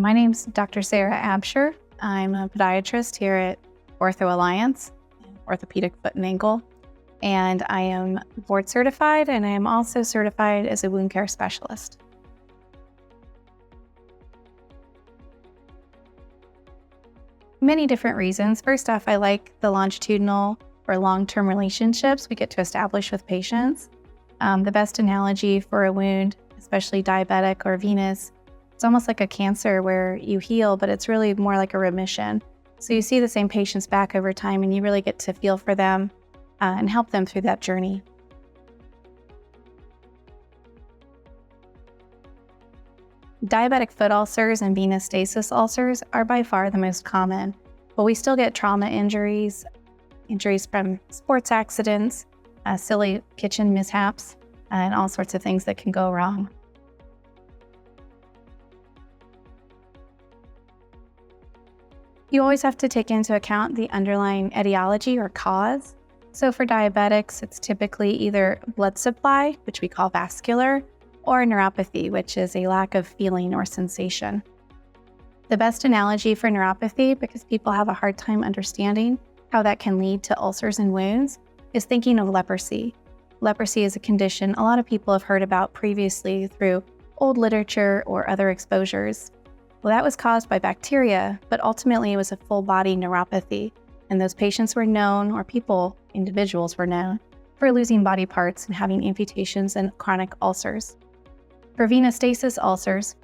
My name's Dr. Sarah Abshier. I'm a podiatrist here at Ortho Alliance, Orthopedic Foot and Ankle, and I am board certified, and I am also certified as a wound care specialist. Many different reasons. First off, I like the longitudinal or long-term relationships we get to establish with patients. The best analogy for a wound, especially diabetic or venous, it's almost like a cancer where you heal, but it's really more like a remission. So you see the same patients back over time, and you really get to feel for them and help them through that journey. Diabetic foot ulcers and venous stasis ulcers are by far the most common, but we still get trauma injuries from sports accidents, silly kitchen mishaps, and all sorts of things that can go wrong. You always have to take into account the underlying etiology or cause. So for diabetics, it's typically either blood supply, which we call vascular, or neuropathy, which is a lack of feeling or sensation. The best analogy for neuropathy, because people have a hard time understanding how that can lead to ulcers and wounds, is thinking of leprosy. Leprosy is a condition a lot of people have heard about previously through old literature or other exposures. Well, that was caused by bacteria, but ultimately it was a full-body neuropathy, and those patients were known, or individuals were known, for losing body parts and having amputations and chronic ulcers. For venous stasis ulcers,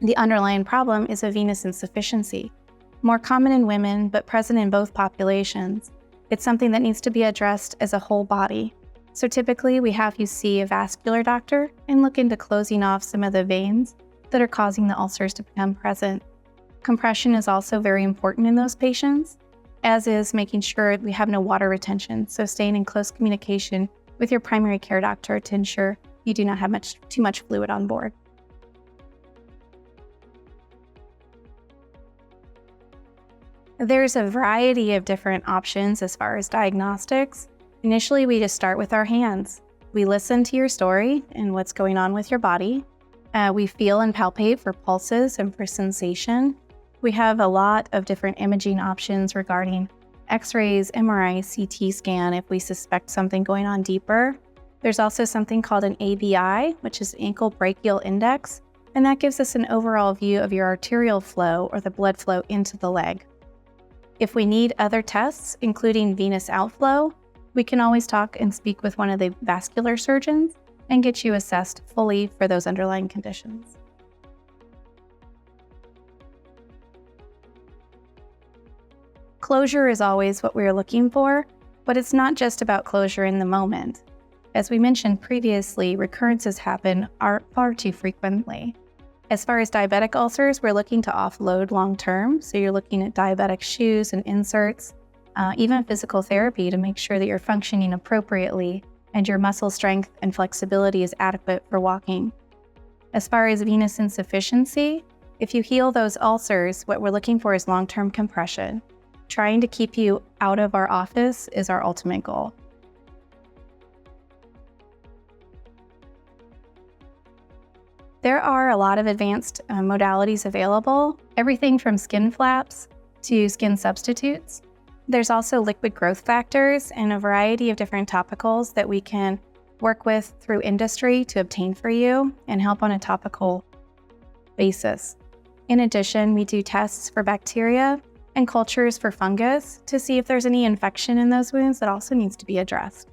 the underlying problem is a venous insufficiency, more common in women, but present in both populations. It's something that needs to be addressed as a whole body. So typically we have you see a vascular doctor and look into closing off some of the veins that are causing the ulcers to become present. Compression is also very important in those patients, as is making sure we have no water retention, so staying in close communication with your primary care doctor to ensure you do not have too much fluid on board. There's a variety of different options as far as diagnostics. Initially, we just start with our hands. We listen to your story and what's going on with your body. We feel and palpate for pulses and for sensation. We have a lot of different imaging options regarding X-rays, MRI, CT scan if we suspect something going on deeper. There's also something called an ABI, which is ankle brachial index, and that gives us an overall view of your arterial flow or the blood flow into the leg. If we need other tests, including venous outflow, we can always talk and speak with one of the vascular surgeons and get you assessed fully for those underlying conditions. Closure is always what we're looking for, but it's not just about closure in the moment. As we mentioned previously, recurrences happen far too frequently. As far as diabetic ulcers, we're looking to offload long-term, so you're looking at diabetic shoes and inserts, even physical therapy to make sure that you're functioning appropriately and your muscle strength and flexibility is adequate for walking. As far as venous insufficiency, if you heal those ulcers, what we're looking for is long-term compression. Trying to keep you out of our office is our ultimate goal. There are a lot of advanced modalities available, everything from skin flaps to skin substitutes. There's also liquid growth factors and a variety of different topicals that we can work with through industry to obtain for you and help on a topical basis. In addition, we do tests for bacteria and cultures for fungus to see if there's any infection in those wounds that also needs to be addressed.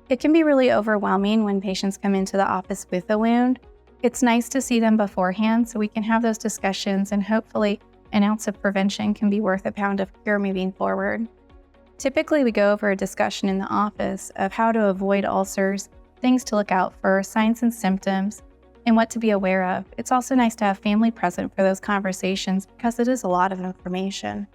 It can be really overwhelming when patients come into the office with a wound. It's nice to see them beforehand so we can have those discussions, and hopefully an ounce of prevention can be worth a pound of cure moving forward. Typically, we go over a discussion in the office of how to avoid ulcers, things to look out for, signs and symptoms, and what to be aware of. It's also nice to have family present for those conversations because it is a lot of information.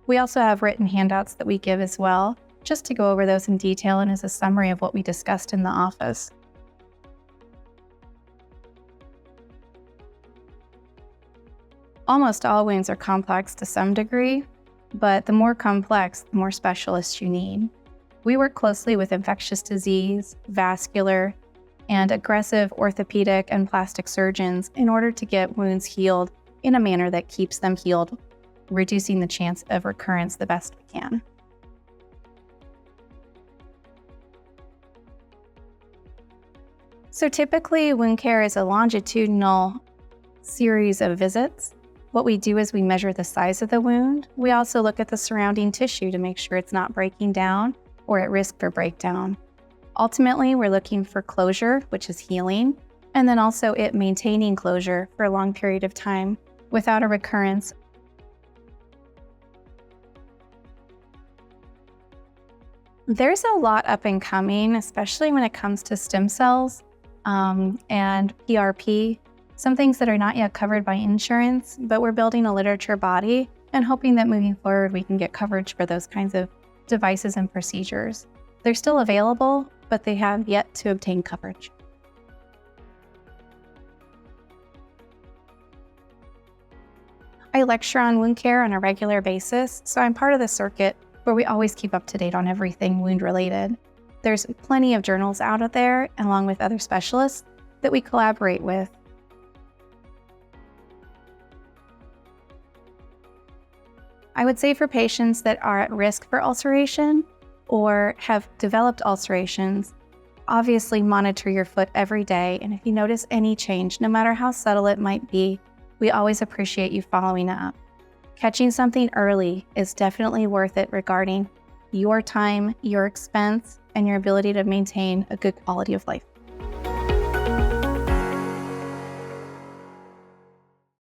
We also have written handouts that we give as well, just to go over those in detail and as a summary of what we discussed in the office. Almost all wounds are complex to some degree, but the more complex, the more specialists you need. We work closely with infectious disease, vascular, and aggressive orthopedic and plastic surgeons in order to get wounds healed in a manner that keeps them healed, reducing the chance of recurrence the best we can. So typically, wound care is a longitudinal series of visits. What we do is we measure the size of the wound. We also look at the surrounding tissue to make sure it's not breaking down or at risk for breakdown. Ultimately, we're looking for closure, which is healing, and then also it maintaining closure for a long period of time without a recurrence. There's a lot up and coming, especially when it comes to stem cells and PRP, some things that are not yet covered by insurance, but we're building a literature body and hoping that moving forward we can get coverage for those kinds of devices and procedures. They're still available, but they have yet to obtain coverage. I lecture on wound care on a regular basis, so I'm part of the circuit where we always keep up to date on everything wound related. There's plenty of journals out there, along with other specialists, that we collaborate with. I would say for patients that are at risk for ulceration or have developed ulcerations, obviously monitor your foot every day, and if you notice any change, no matter how subtle it might be, we always appreciate you following up. Catching something early is definitely worth it regarding your time, your expense, and your ability to maintain a good quality of life.